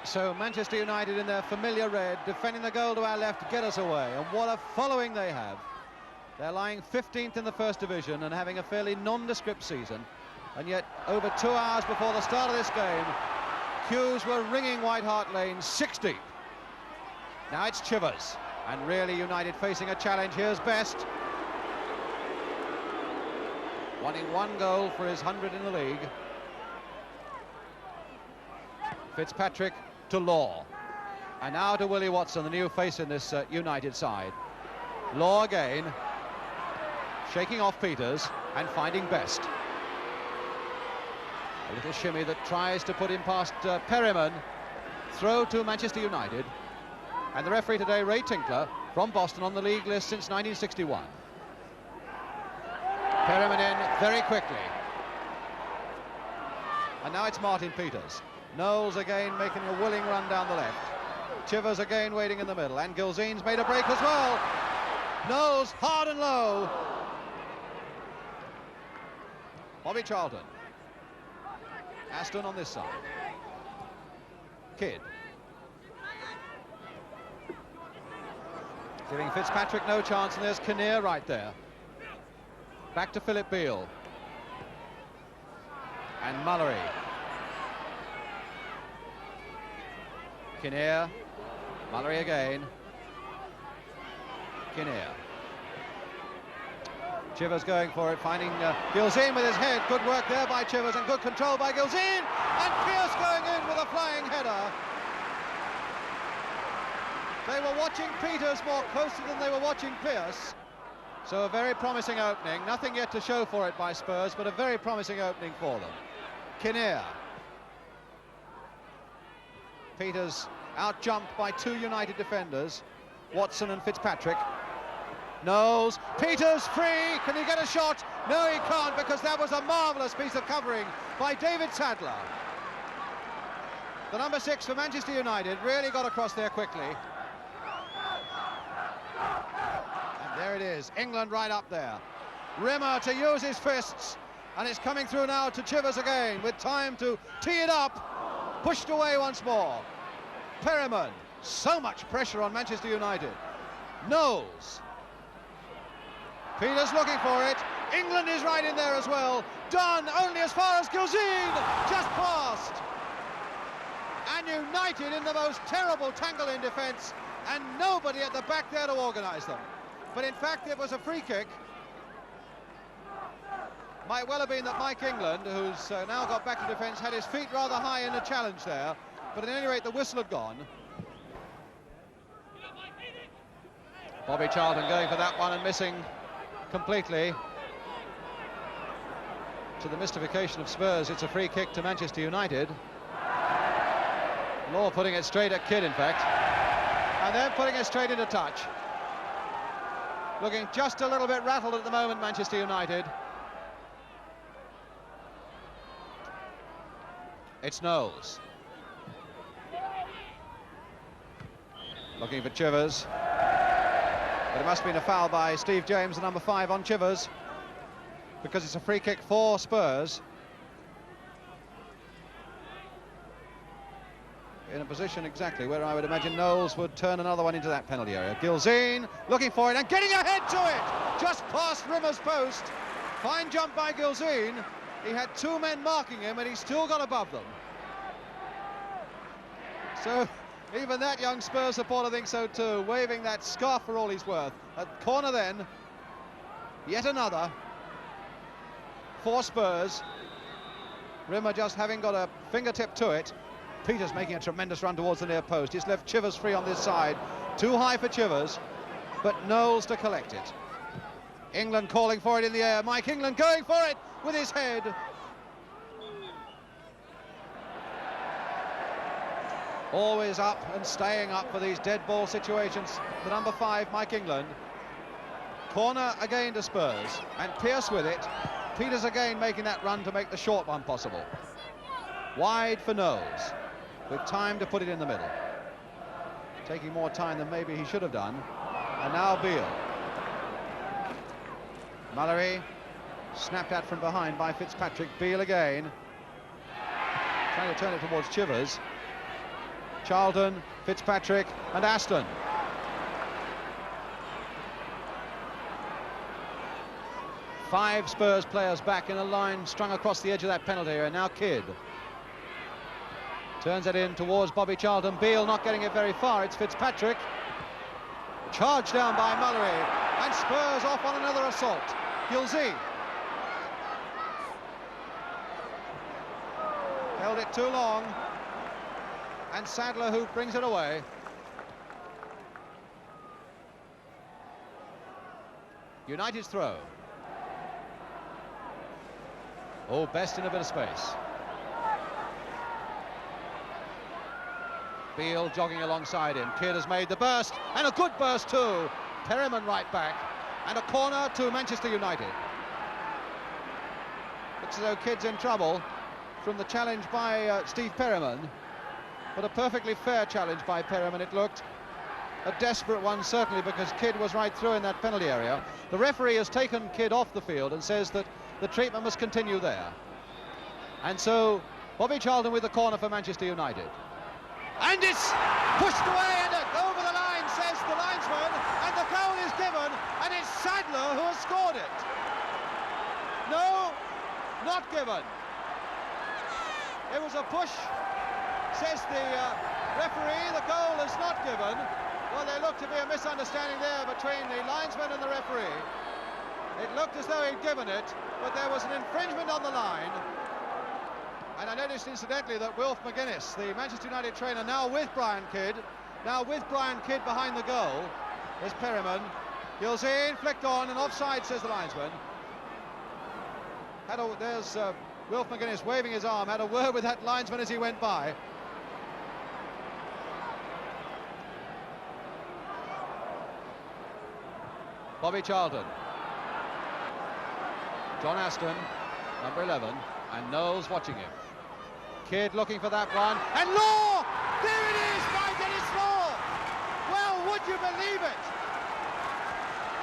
So Manchester United in their familiar red, defending the goal to our left to get us away, and what a following they have. They're lying 15th in the First Division and having a fairly nondescript season, and yet over 2 hours before the start of this game, queues were ringing White Hart Lane 6 deep. Now it's Chivers, and really United facing a challenge. Here's Best, wanting 1 goal for his 100 in the league. Fitzpatrick to Law, and now to Willie Watson, the new face in this United side. Law again, shaking off Peters and finding Best. A little shimmy that tries to put him past Perryman. Throw to Manchester United, and the referee today, Ray Tinkler from Boston, on the league list since 1961. Perryman in very quickly, and now it's Martin Peters. Knowles again making a willing run down the left. Chivers again waiting in the middle, and Gilzean's made a break as well. Knowles hard and low. Bobby Charlton. Aston on this side. Kidd. Giving Fitzpatrick no chance, and there's Kinnear right there. Back to Philip Beale. And Mullery. Kinnear, Mullery again. Kinnear. Chivers going for it, finding Gilzean with his head. Good work there by Chivers, and good control by Gilzean. And Pearce going in with a flying header. They were watching Peters more closely than they were watching Pearce. So a very promising opening. Nothing yet to show for it by Spurs, but a very promising opening for them. Kinnear. Peters out-jumped by 2 United defenders, Watson and Fitzpatrick. Knowles, Peters free, can he get a shot? No, he can't, because that was a marvellous piece of covering by David Sadler. The number 6 for Manchester United really got across there quickly. And there it is, England right up there. Rimmer to use his fists, and it's coming through now to Chivers again, with time to tee it up. Pushed away once more. Perryman, so much pressure on Manchester United. Knowles. Peters looking for it. England is right in there as well. Done only as far as Gilzean, just past. And United in the most terrible tangle in defence, and nobody at the back there to organise them. But in fact, it was a free kick. Might well have been that Mike England, who's now got back to defence, had his feet rather high in the challenge there, but at any rate the whistle had gone. Bobby Charlton going for that one and missing completely. To the mystification of Spurs, it's a free kick to Manchester United. Law putting it straight at Kidd, in fact, and then putting it straight into touch. Looking just a little bit rattled at the moment, Manchester United. It's Knowles. Looking for Chivers. But it must have been a foul by Steve James, the number 5, on Chivers, because it's a free kick for Spurs. In a position exactly where I would imagine Knowles would turn another one into that penalty area. Gilzean looking for it and getting ahead to it, just past Rimmer's post. Fine jump by Gilzean. He had 2 men marking him, and he still got above them. So even that young Spurs supporter thinks so too, waving that scarf for all he's worth. At corner then, yet another for Spurs. Rimmer just having got a fingertip to it. Peters making a tremendous run towards the near post. He's left Chivers free on this side. Too high for Chivers, but Knowles to collect it. England calling for it in the air. Mike England going for it with his head. Always up and staying up for these dead ball situations. The number 5, Mike England. Corner again to Spurs, and Pearce with it. Peters again making that run to make the short one possible. Wide for Knowles, with time to put it in the middle. Taking more time than maybe he should have done. And now Beale. Mullery, snapped at from behind by Fitzpatrick. Beale again, trying to turn it towards Chivers. Charlton, Fitzpatrick and Aston. Five Spurs players back in a line strung across the edge of that penalty area. Now Kidd turns it in towards Bobby Charlton. Beale not getting it very far. It's Fitzpatrick. Charged down by Mullery, and Spurs off on another assault. Gilzee held it too long, and Sadler who brings it away. United's throw. Oh, Best in a bit of space. Beale jogging alongside him. Kidd has made the burst, and a good burst too. Perryman right back, and a corner to Manchester United. Looks as though Kidd's in trouble from the challenge by Steve Perryman, but a perfectly fair challenge by Perryman it looked. A desperate one certainly, because Kidd was right through in that penalty area. The referee has taken Kidd off the field and says that the treatment must continue there. And so Bobby Charlton with the corner for Manchester United. And it's pushed away and over the line, says the linesman, and the goal is given, and it's Sadler who has scored it. No, not given. It was a push, says the referee. The goal is not given. Well, there looked to be a misunderstanding there between the linesman and the referee. It looked as though he'd given it, but there was an infringement on the line. And I noticed incidentally that Wilf McGuinness, the Manchester United trainer, now with Brian Kidd behind the goal. There's Perryman. Gilzee flicked on and offside, says the linesman. There's Wilf McGuinness waving his arm, had a word with that linesman as he went by. Bobby Charlton. John Aston, number 11, and Knowles watching him. Kidd looking for that one, and Law! There it is by Dennis Law! Well, would you believe it?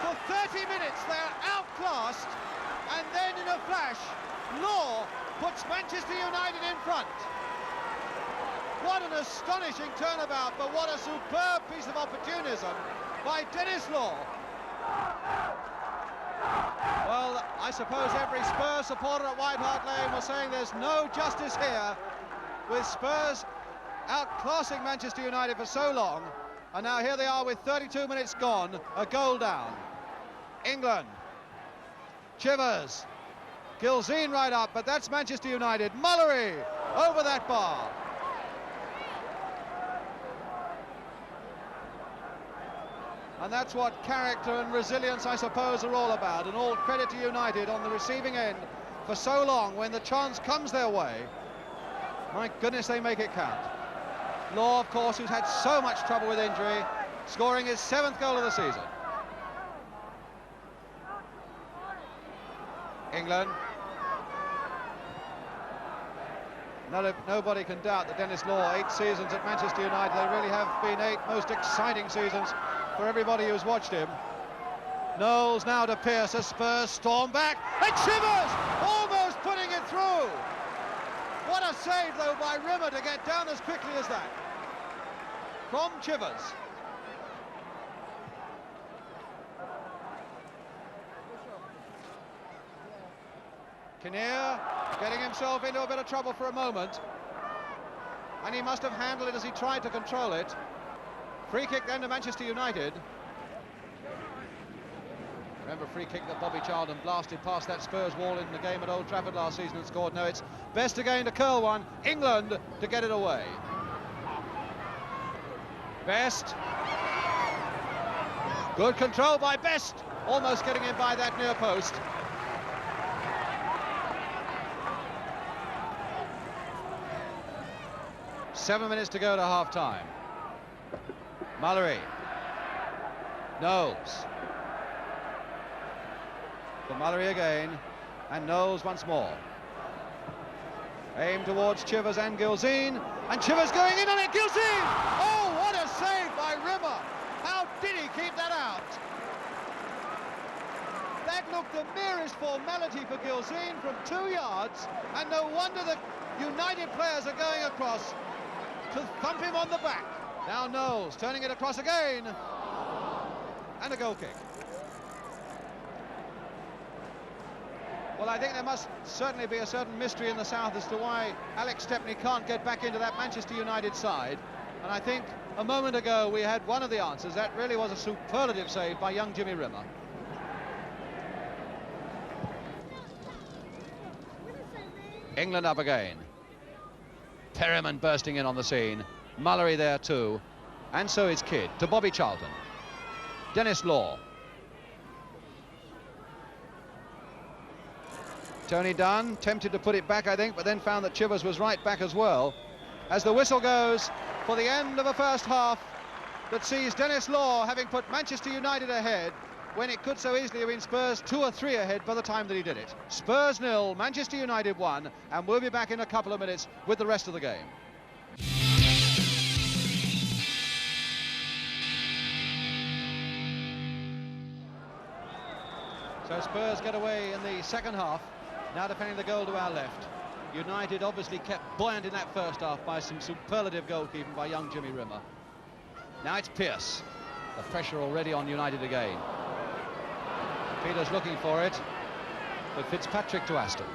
For 30 minutes they're outclassed, and then in a flash, Law puts Manchester United in front. What an astonishing turnabout, but what a superb piece of opportunism by Dennis Law. Well, I suppose every Spurs supporter at White Hart Lane was saying there's no justice here, with Spurs outclassing Manchester United for so long, and now here they are with 32 minutes gone, a goal down. England, Chivers, Gilzee right up, but that's Manchester United. Mullery over that bar. And that's what character and resilience, I suppose, are all about. And all credit to United on the receiving end for so long. When the chance comes their way, my goodness, they make it count. Law, of course, who's had so much trouble with injury, scoring his 7th goal of the season. England. Nobody can doubt that Dennis Law, 8 seasons at Manchester United, they really have been 8 most exciting seasons for everybody who's watched him. Knowles now to Pearce as Spurs storm back, and Chivers almost putting it through. What a save though by Rimmer to get down as quickly as that from Chivers. Kinnear getting himself into a bit of trouble for a moment, and he must have handled it as he tried to control it. Free kick then to Manchester United. Remember, free kick that Bobby Charlton blasted past that Spurs wall in the game at Old Trafford last season and scored. No, it's Best again to curl one. England to get it away. Best. Good control by Best. Almost getting in by that near post. Seven minutes to go to half-time. Mullery. Knowles. For Mullery again, and Knowles once more. Aim towards Chivers and Gilzee, and Chivers going in on it. Gilzee! Oh, what a save by Rimmer! How did he keep that out? That looked the merest formality for Gilzee from 2 yards, and no wonder the United players are going across, to thump him on the back. Now Knowles turning it across again. And a goal kick. Well, I think there must certainly be a certain mystery in the south as to why Alex Stepney can't get back into that Manchester United side. And I think a moment ago we had one of the answers. That really was a superlative save by young Jimmy Rimmer. England up again. Perryman bursting in on the scene. Mullery there too. And so is Kidd to Bobby Charlton. Dennis Law. Tony Dunn tempted to put it back, I think, but then found that Chivers was right back as well. As the whistle goes for the end of a first half that sees Dennis Law having put Manchester United ahead when it could so easily have been Spurs 2 or 3 ahead by the time that he did it. Spurs 0, Manchester United 1, and we'll be back in a couple of minutes with the rest of the game. So Spurs get away in the second half, now defending the goal to our left. United obviously kept buoyant in that first half by some superlative goalkeeping by young Jimmy Rimmer. Now it's Pearce. The pressure already on United again. Peters looking for it, but Fitzpatrick to Aston.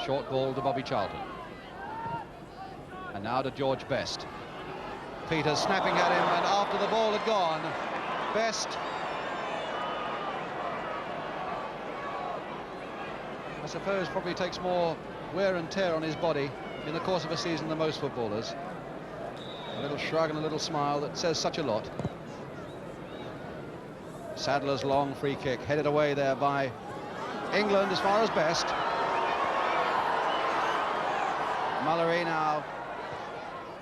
Short ball to Bobby Charlton. And now to George Best. Peters snapping at him, and after the ball had gone, Best, I suppose, probably takes more wear and tear on his body in the course of a season than most footballers. A little shrug and a little smile that says such a lot. Sadler's long free kick headed away there by England as far as Best. Mullery now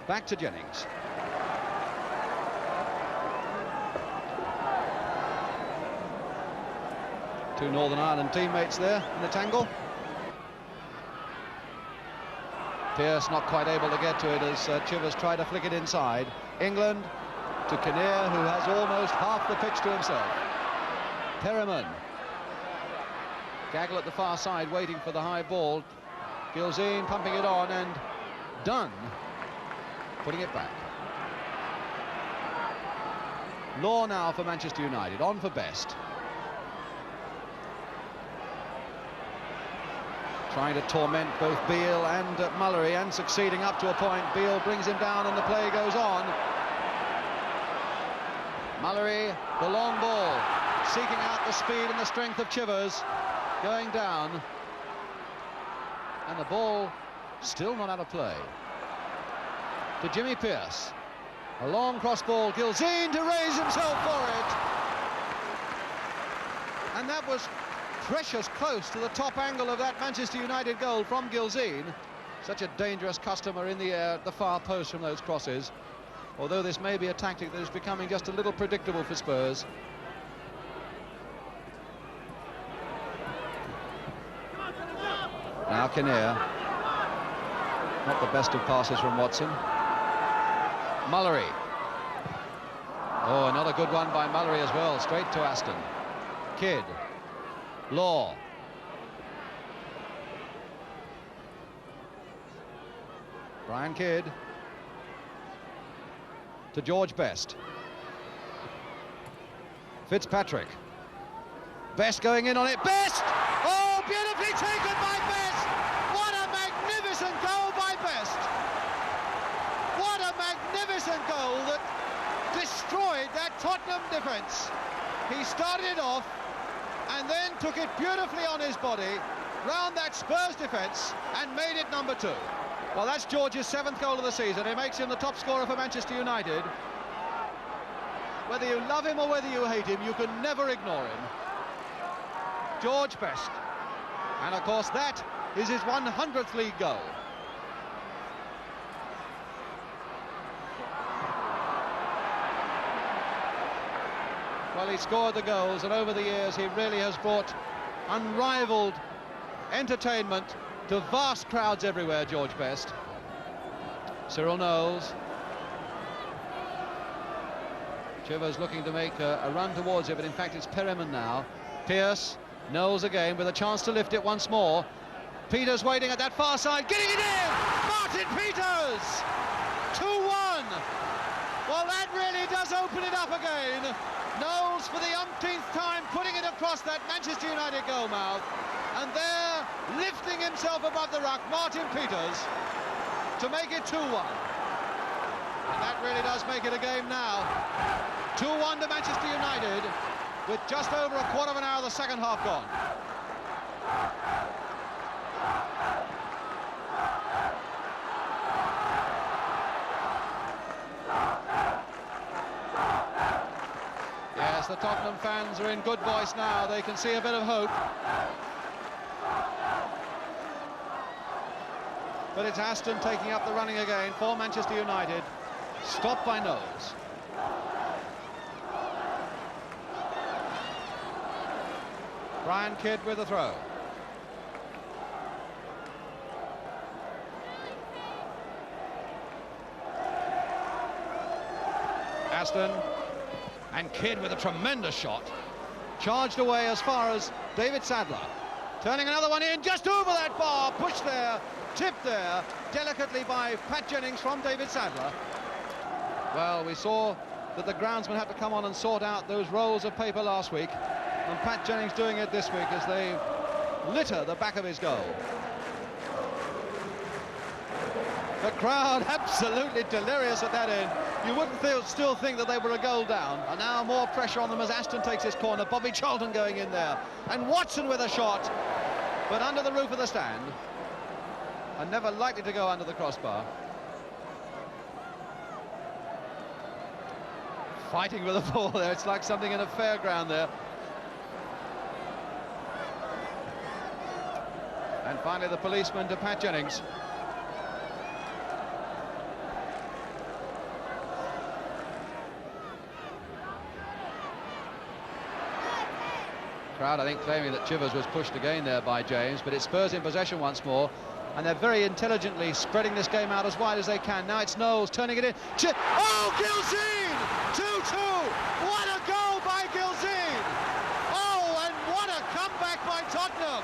back to Jennings. Two Northern Ireland teammates there in the tangle. Pearce not quite able to get to it as Chivers tried to flick it inside. England to Kinnear, who has almost half the pitch to himself. Perryman. Gaggle at the far side waiting for the high ball. Gilzine pumping it on, and Dunn putting it back. Law now for Manchester United, on for Best. Trying to torment both Beale and Mullery, and succeeding up to a point. Beale brings him down and the play goes on. Mullery, the long ball, seeking out the speed and the strength of Chivers, going down. And the ball still not out of play. To Jimmy Pearce. A long cross ball, Gilzine to raise himself for it. And that was precious close to the top angle of that Manchester United goal from Gilzine. Such a dangerous customer in the air at the far post from those crosses. Although this may be a tactic that is becoming just a little predictable for Spurs. Now Kinnear. Not the best of passes from Watson. Mullery. Oh, another good one by Mullery as well, straight to Aston. Kidd. Law. Brian Kidd to George Best. Fitzpatrick. Best going in on it. Best! Oh, beautifully taken by Best! What a magnificent goal by Best! What a magnificent goal that destroyed that Tottenham defence. He started it off and then took it beautifully on his body round that Spurs defence and made it number 2. Well, that's George's 7th goal of the season. It makes him the top scorer for Manchester United. Whether you love him or whether you hate him, you can never ignore him. George Best. And of course that is his 100th league goal. Well, he scored the goals, and over the years he really has brought unrivaled entertainment to vast crowds everywhere, George Best. Cyril Knowles. Chivers looking to make a run towards it, but in fact it's Perryman now. Pearce, Knowles again with a chance to lift it once more. Peters waiting at that far side, getting it in! it Peters! 2-1! Well, that really does open it up again. Knowles for the umpteenth time putting it across that Manchester United goal mouth. And there, lifting himself above the ruck, Martin Peters, to make it 2-1. And that really does make it a game now. 2-1 to Manchester United, with just over a quarter of an hour of the second half gone. Yes, the Tottenham fans are in good voice now. They can see a bit of hope. But it's Aston taking up the running again for Manchester United. Stopped by Knowles. Brian Kidd with the throw. Aston and Kidd with a tremendous shot. Charged away as far as David Sadler. Turning another one in, just over that bar, pushed there, tipped there, delicately by Pat Jennings from David Sadler. Well, we saw that the groundsman had to come on and sort out those rolls of paper last week, and Pat Jennings doing it this week as they litter the back of his goal. The crowd absolutely delirious at that end. You wouldn't still think that they were a goal down. And now more pressure on them as Aston takes his corner. Bobby Charlton going in there. And Watson with a shot, but under the roof of the stand. And never likely to go under the crossbar. Fighting with the ball there. It's like something in a fairground there. And finally the policeman to Pat Jennings. Crowd, I think, claiming that Chivers was pushed again there by James, but it's Spurs in possession once more, and they're very intelligently spreading this game out as wide as they can. Now it's Knowles turning it in. Oh, Gilzean! 2-2! What a goal by Gilzean! Oh, and what a comeback by Tottenham!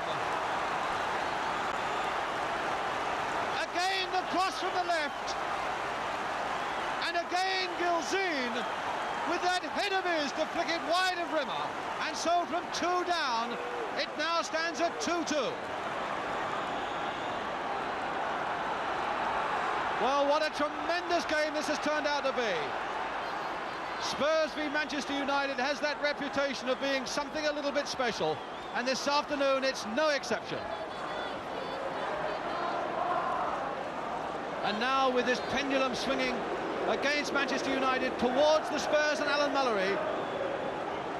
Again the cross from the left, and again Gilzean with that head of his to flick it wide of Rimmer, and so from 2 down it now stands at 2-2. Well, what a tremendous game this has turned out to be. Spurs v Manchester United has that reputation of being something a little bit special, and this afternoon it's no exception. And now with this pendulum swinging against Manchester United towards the Spurs and Alan Mullery,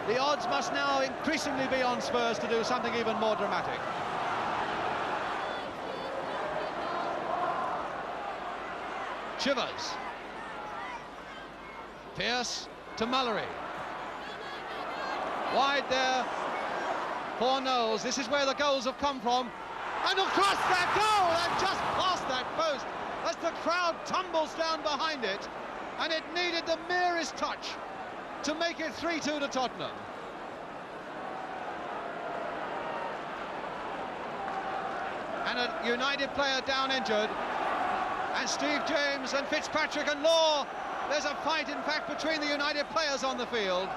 the odds must now increasingly be on Spurs to do something even more dramatic. Chivers. Pearce to Mullery. Wide there for Knowles. This is where the goals have come from. And across that goal, and just past that post, as the crowd tumbles down behind it, and it needed the merest touch to make it 3-2 to Tottenham. And a United player down injured, and Steve James and Fitzpatrick and Law. There's a fight, in fact, between the United players on the field,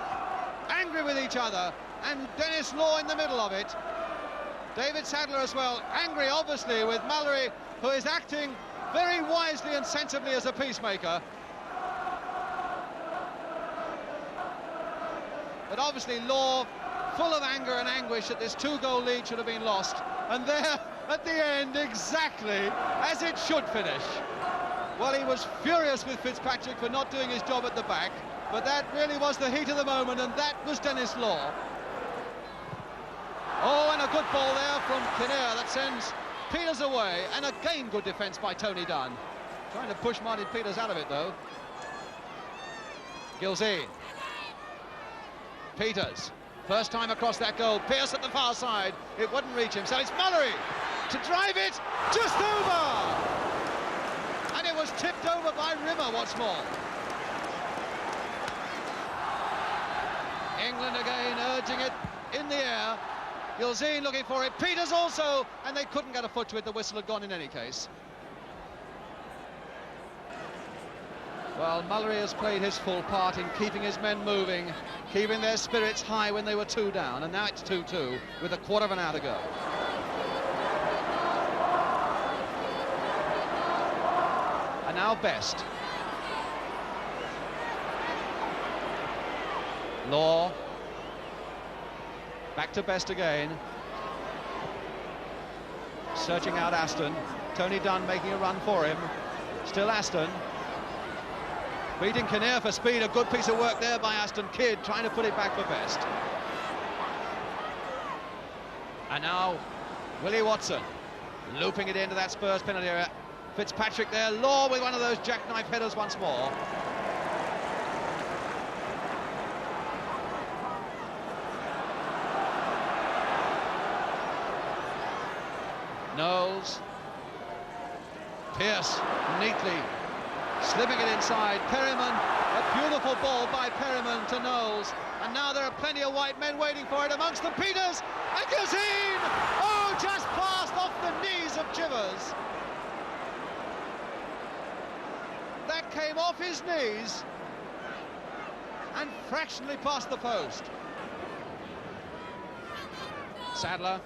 angry with each other, and Dennis Law in the middle of it. David Sadler as well, angry obviously with Mullery, who is acting very wisely and sensibly as a peacemaker. But obviously Law full of anger and anguish that this 2-goal lead should have been lost. And there at the end, exactly as it should finish. Well, he was furious with Fitzpatrick for not doing his job at the back, but that really was the heat of the moment, and that was Dennis Law. Oh, and a good ball there from Kinnear that sends Peters away, and again good defence by Tony Dunn. Trying to push Martin Peters out of it, though. Gilzean. Peters. First time across that goal. Pearce at the far side. It wouldn't reach him, so it's Mullery to drive it just over. And it was tipped over by Rimmer once more. England again urging it in the air. Gilzean looking for it, Peters also, and they couldn't get a foot to it. The whistle had gone in any case. Well, Mullery has played his full part in keeping his men moving, keeping their spirits high when they were 2 down, and now it's 2-2 with a quarter of an hour to go. And now Best. Law. Back to Best again. Searching out Aston. Tony Dunn making a run for him. Still Aston. Beating Kinnear for speed. A good piece of work there by Aston. Kidd trying to put it back for Best. And now Willie Watson looping it into that Spurs penalty area. Fitzpatrick there. Law with one of those jackknife headers once more. Knowles. Pearce neatly slipping it inside. Perryman, a beautiful ball by Perryman to Knowles. And now there are plenty of white men waiting for it amongst the Peters. And Gazine! Oh, just passed off the knees of Chivers. That came off his knees and fractionally past the post. Sadler.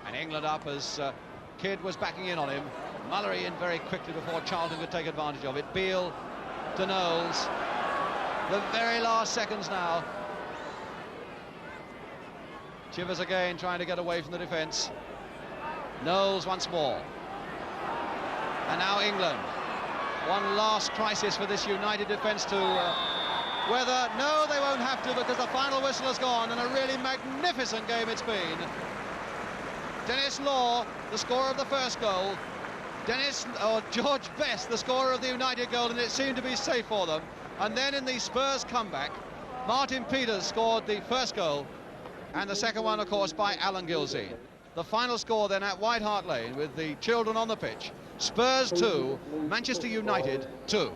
And England up as Kidd was backing in on him. Mullery in very quickly before Charlton could take advantage of it. Beale to Knowles. The very last seconds now. Chivers again trying to get away from the defence. Knowles once more. And now England. One last crisis for this United defence to weather. No, they won't have to, because the final whistle has gone, and a really magnificent game it's been. Dennis Law, the scorer of the first goal. George Best, the scorer of the United goal, and it seemed to be safe for them. And then in the Spurs comeback, Martin Peters scored the first goal, and the second one, of course, by Alan Gilzean. The final score then at White Hart Lane with the children on the pitch. Spurs 2, Manchester United 2.